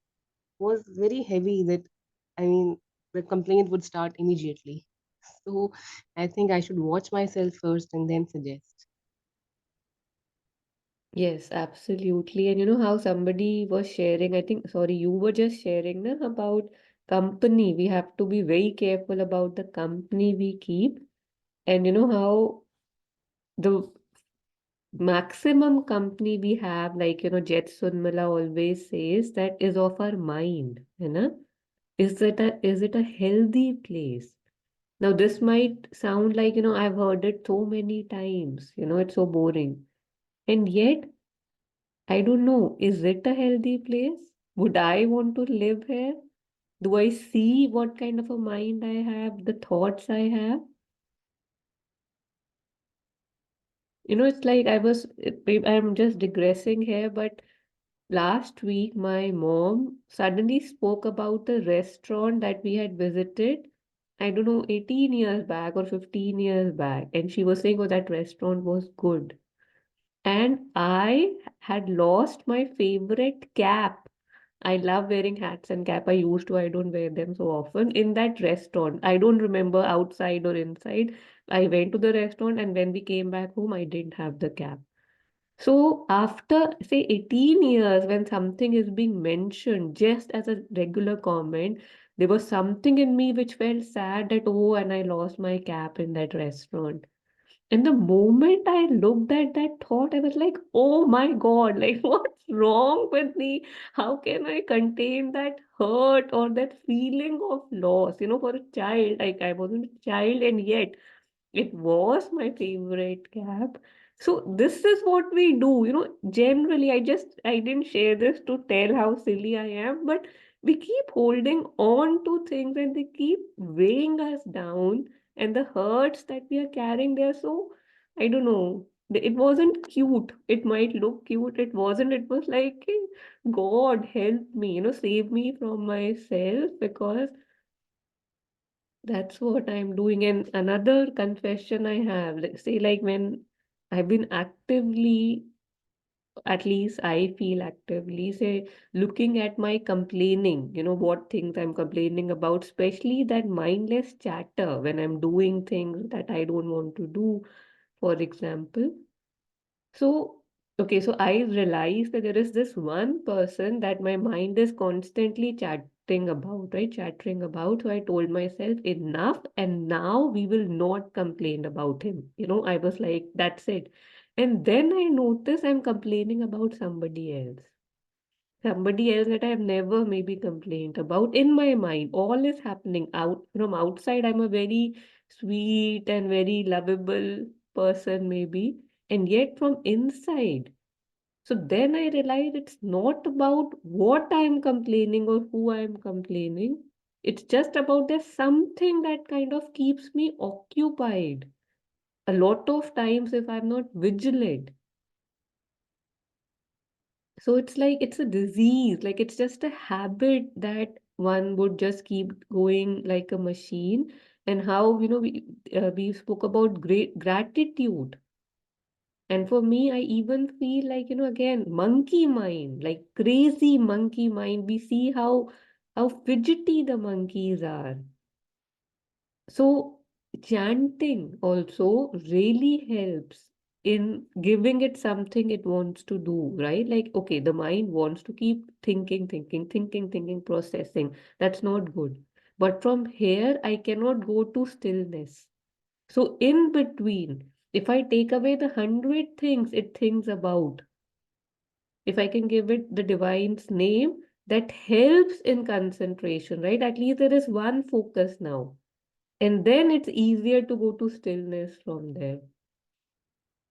was very heavy that, I mean, the complaint would start immediately. So I think I should watch myself first and then suggest. Yes, absolutely. And you know how somebody was sharing, I think, sorry, you were just sharing na, about company. We have to be very careful about the company we keep. And you know how the maximum company we have, like, Jet Sunmala always says that is of our mind. Is it a healthy place? Now, this might sound like, I've heard it so many times, it's so boring. And yet, I don't know, is it a healthy place? Would I want to live here? Do I see what kind of a mind I have, the thoughts I have? It's like I'm just digressing here, but last week my mom suddenly spoke about a restaurant that we had visited, I don't know, 18 years back or 15 years back. And she was saying, oh, that restaurant was good. And I had lost my favorite cap. I love wearing hats and cap. I used to, I don't wear them so often. In that restaurant, I don't remember outside or inside. I went to the restaurant, and when we came back home, I didn't have the cap. So after, say, 18 years, when something is being mentioned just as a regular comment, there was something in me which felt sad that, oh, and I lost my cap in that restaurant. And the moment I looked at that thought, I was like, oh my God, like what's wrong with me? How can I contain that hurt or that feeling of loss? For a child, like I wasn't a child, and yet it was my favorite cap. So this is what we do, generally. I didn't share this to tell how silly I am, but we keep holding on to things and they keep weighing us down, and the hurts that we are carrying, they're so, I don't know. It wasn't cute. It might look cute. It wasn't. It was like, God help me, save me from myself, because that's what I'm doing. And another confession I have, let's say, like when I've been actively, at least I feel actively, say, looking at my complaining, what things I'm complaining about, especially that mindless chatter when I'm doing things that I don't want to do, for example. So, okay, so I realized that there is this one person that my mind is constantly chatting about, right? Chattering about. So I told myself, enough, and now we will not complain about him. I was like, that's it. And then I noticed I'm complaining about somebody else. Somebody else that I have never maybe complained about in my mind. All is happening out from outside. I'm a very sweet and very lovable person, maybe. And yet from inside. So then I realized it's not about what I'm complaining or who I'm complaining. It's just about there's something that kind of keeps me occupied. A lot of times, if I'm not vigilant. So it's like it's a disease, like it's just a habit that one would just keep going like a machine. And how, we spoke about great gratitude. And for me, I even feel like, again, monkey mind, like crazy monkey mind. We see how fidgety the monkeys are. So chanting also really helps in giving it something it wants to do, right? Like, okay, the mind wants to keep thinking, processing. That's not good. But from here, I cannot go to stillness. So in between, if I take away the 100 things it thinks about, if I can give it the divine's name, that helps in concentration, right? At least there is one focus now. And then it's easier to go to stillness from there.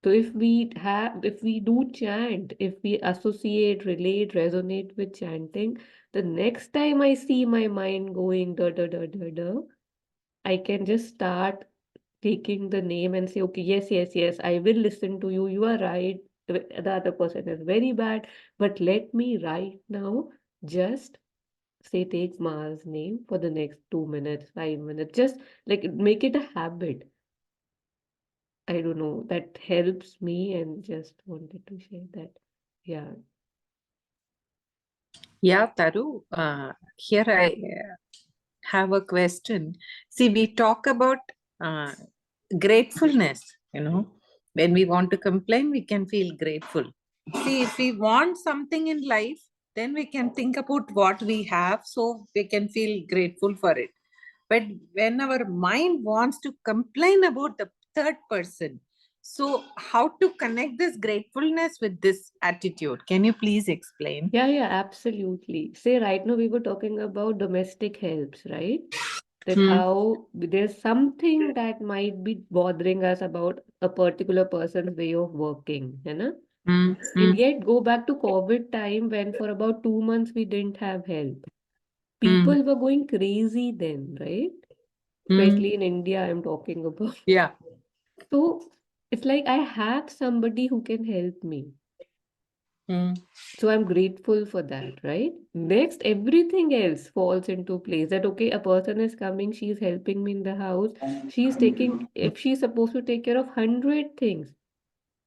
So if we do chant, if we associate, relate, resonate with chanting, the next time I see my mind going da da da da da, I can just start taking the name and say, okay, yes, I will listen to you. You are right. The other person is very bad. But let me right now just say, take Ma's name for the next 2 minutes, 5 minutes. Just like make it a habit. I don't know. That helps me, and just wanted to share that. Yeah. Yeah, Taru, here I have a question. See, we talk about gratefulness, when we want to complain, we can feel grateful. See, if we want something in life, then we can think about what we have, so we can feel grateful for it. But when our mind wants to complain about the third person, so how to connect this gratefulness with this attitude? Can you please explain? Yeah, absolutely. Say right now we were talking about domestic helps, right? That Hmm. how there's something that might be bothering us about a particular person's way of working, you know? And yet go back to COVID time when for about 2 months we didn't have help. People were going crazy then, right? Especially in India, I'm talking about. Yeah. So it's like I have somebody who can help me. So I'm grateful for that, right? Next, everything else falls into place. That okay, a person is coming, she's helping me in the house. She's taking, if she's supposed to take care of 100 things,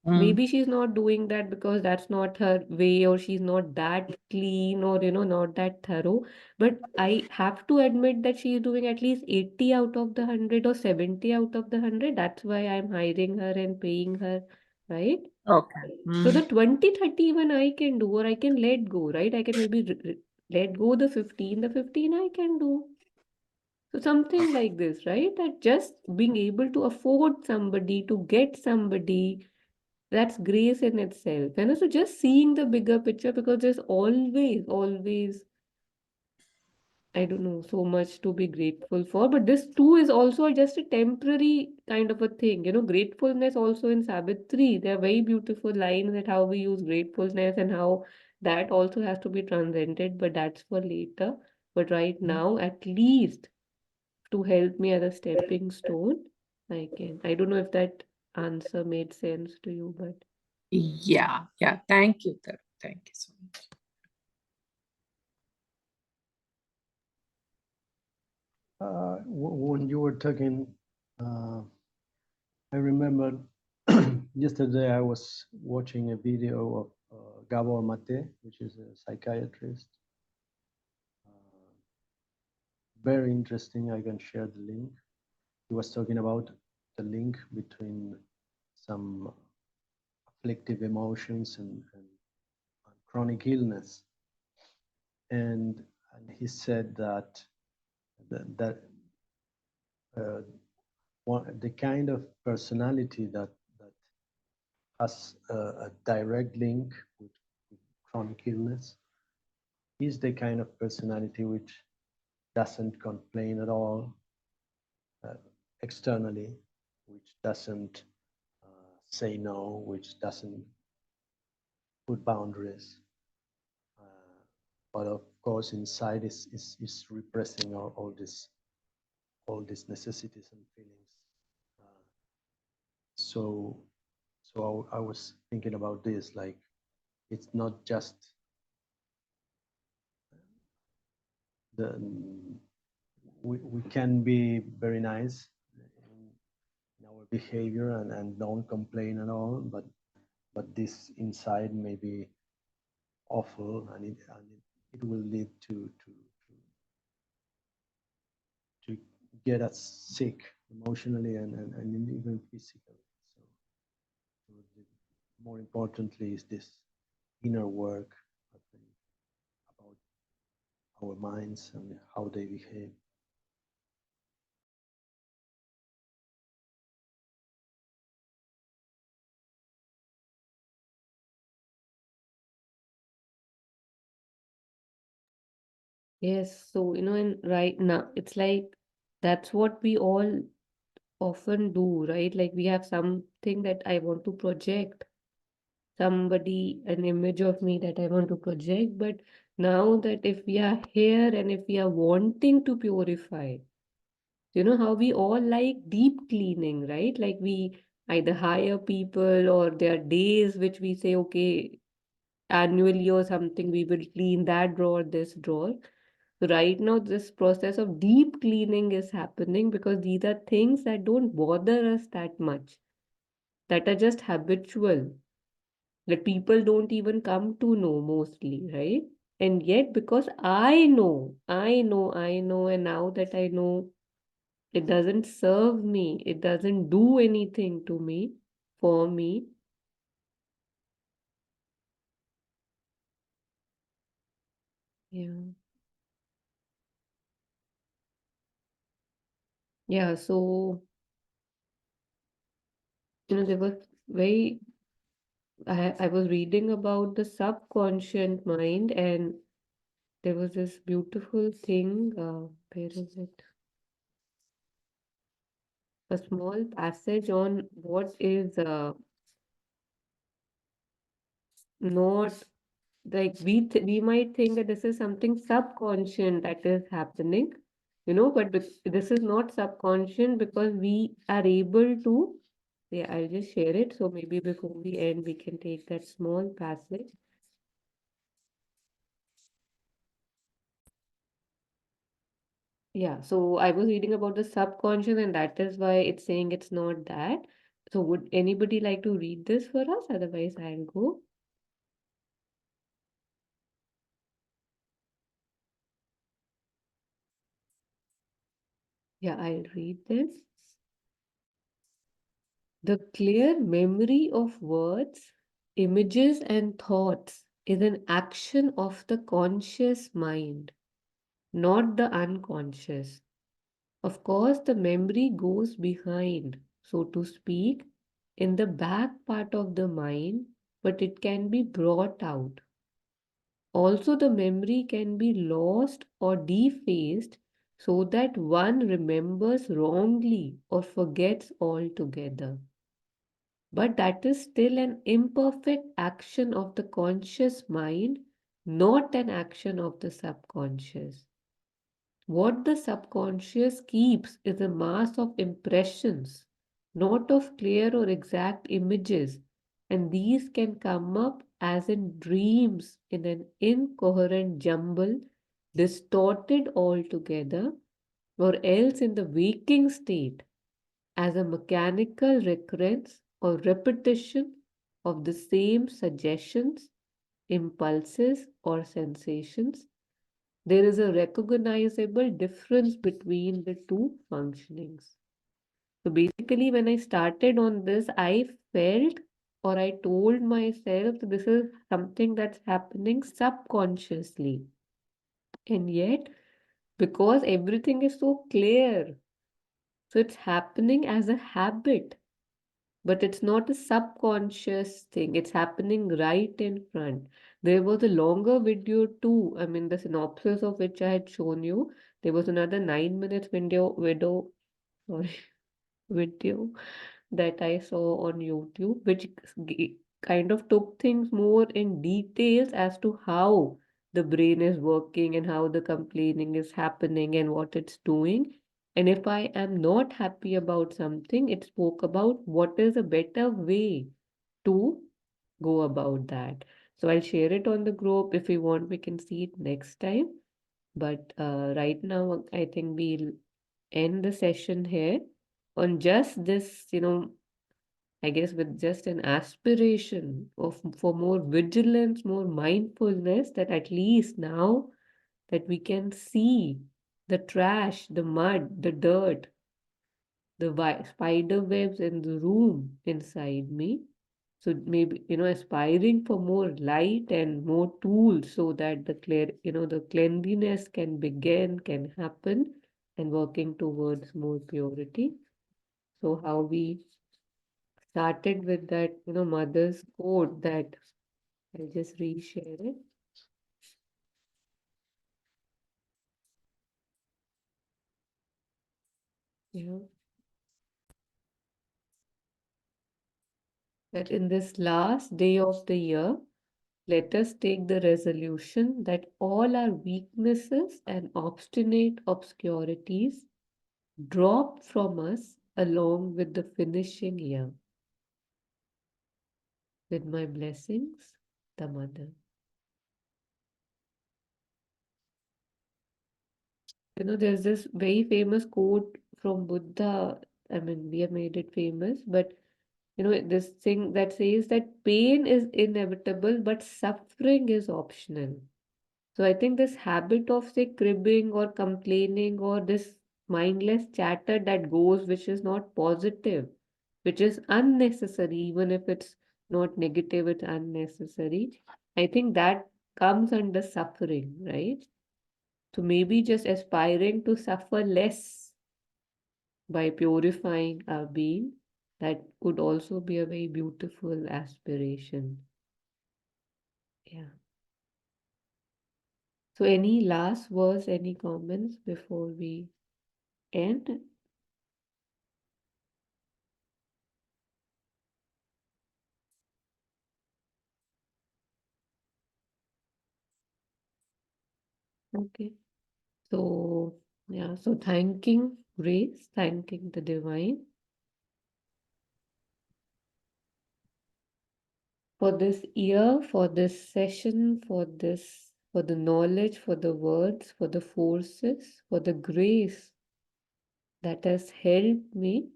maybe she's not doing that because that's not her way, or she's not that clean, or not that thorough. But I have to admit that she's doing at least 80 out of the 100 or 70 out of the 100. That's why I'm hiring her and paying her, right? Okay. So the 20, 30 even I can do, or I can let go, right? I can maybe let go the 15 I can do. So something like this, right? That just being able to afford somebody, to get somebody, that's grace in itself. And also just seeing the bigger picture, because there's always, I don't know, so much to be grateful for. But this too is also just a temporary kind of a thing. Gratefulness also in Savitri. There are very beautiful lines at how we use gratefulness and how that also has to be transcended, but that's for later. But right now, at least to help me as a stepping stone, I can. I don't know if that answer made sense to you, but Yeah. Thank you, Taru. Thank you so much. When you were talking, I remember yesterday I was watching a video of Gabor Mate, which is a psychiatrist. Very interesting. I can share the link. He was talking about the link between some afflictive emotions and chronic illness, and he said that the kind of personality that has a direct link with chronic illness is the kind of personality which doesn't complain at all externally, which doesn't say no, which doesn't put boundaries. But of course, inside is repressing all these necessities and feelings. So I was thinking about this, like it's not just we can be very nice in our behavior and don't complain at all, but this inside may be awful, and it will lead to get us sick emotionally and even physically. So more importantly is this inner work, I think, about our minds and how they behave. yes, so and right now it's like that's what we all often do, right? Like we have something that I want to project, somebody, an image of me that I want to project. But now that if we are here and if we are wanting to purify, how we all like deep cleaning, right? Like we either hire people, or there are days which we say, okay, annually or something, we will clean that drawer, this drawer. So right now, this process of deep cleaning is happening because these are things that don't bother us that much, that are just habitual, that people don't even come to know mostly, right? And yet, because I know, and now that I know it doesn't serve me, it doesn't do anything to me, for me. Yeah. Yeah, so, there was very, I was reading about the subconscious mind, and there was this beautiful thing, where is it? A small passage on what is not like we might think that this is something subconscious that is happening, but this is not subconscious because we are able to. Yeah, I'll just share it. So maybe before we end, we can take that small passage. Yeah, so I was reading about the subconscious, and that is why it's saying it's not that. So would anybody like to read this for us? Otherwise, I'll go. Yeah, I'll read this. The clear memory of words, images, and thoughts is an action of the conscious mind, not the unconscious. Of course, the memory goes behind, so to speak, in the back part of the mind, but it can be brought out. Also, the memory can be lost or defaced so that one remembers wrongly or forgets altogether. But that is still an imperfect action of the conscious mind, not an action of the subconscious. What the subconscious keeps is a mass of impressions, not of clear or exact images, and these can come up as in dreams in an incoherent jumble, distorted altogether, or else in the waking state as a mechanical recurrence or repetition of the same suggestions, impulses, or sensations. There is a recognizable difference between the two functionings. So basically, when I started on this, I felt or I told myself that this is something that's happening subconsciously. And yet, because everything is so clear, so it's happening as a habit, but it's not a subconscious thing. It's happening right in front. There was a longer video too. I mean, the synopsis of which I had shown you. There was another 9 minutes sorry, video that I saw on YouTube, which kind of took things more in details as to how the brain is working and how the complaining is happening and what it's doing. And if I am not happy about something, it spoke about what is a better way to go about that. So I'll share it on the group. If you want, we can see it next time. But right now, I think we'll end the session here on just this, I guess with just an aspiration of for more vigilance, more mindfulness, that at least now that we can see the trash, the mud, the dirt, the spider webs in the room inside me. So maybe, aspiring for more light and more tools so that the cleanliness can begin, can happen, and working towards more purity. So how we started with that, mother's quote that I'll just reshare it. Yeah. That in this last day of the year, let us take the resolution that all our weaknesses and obstinate obscurities drop from us along with the finishing year. With my blessings, the mother. There's this very famous quote from Buddha. I mean, we have made it famous, but this thing that says that pain is inevitable, but suffering is optional. So I think this habit of, say, cribbing or complaining or this mindless chatter that goes, which is not positive, which is unnecessary, even if it's not negative, it's unnecessary. I think that comes under suffering, right? So maybe just aspiring to suffer less by purifying our being, that could also be a very beautiful aspiration. Yeah. So any last words, any comments before we end? Okay. So, yeah, so thanking grace, thanking the divine for this year, for this session, for the knowledge, for the words, for the forces, for the grace that has helped me,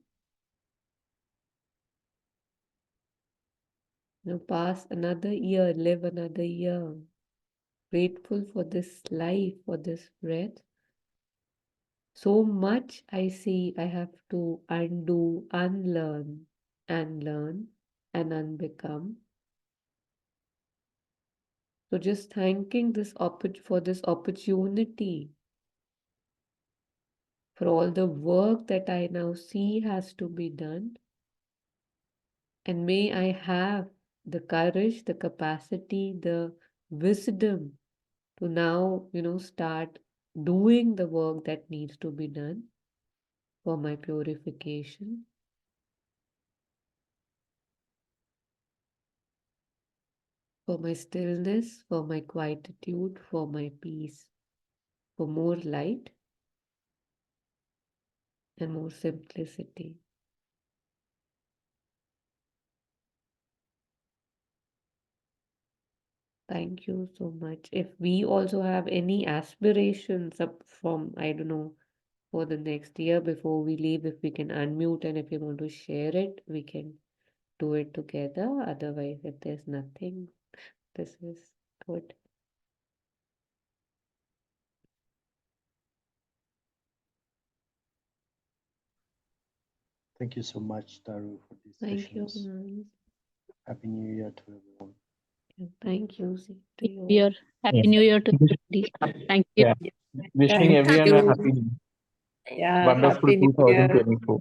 pass another year, live another year. Grateful for this life, for this breath. So much I see I have to undo, unlearn, and learn, and unbecome. So just thanking for this opportunity, for all the work that I now see has to be done. And may I have the courage, the capacity, the wisdom to now, start doing the work that needs to be done for my purification, for my stillness, for my quietude, for my peace, for more light and more simplicity. Thank you so much. If we also have any aspirations up from, I don't know, for the next year before we leave, if we can unmute and if you want to share it, we can do it together. Otherwise, if there's nothing, this is good. Thank you so much, Taru, for these Thank you. sessions. Manoj. Happy New Year to everyone. Thank you. See to you all. Year. Happy Yeah. New Year to everybody. Thank you. Yeah. Wishing Thank everyone a you. happy, Yeah, wonderful Happy New Year. 2024.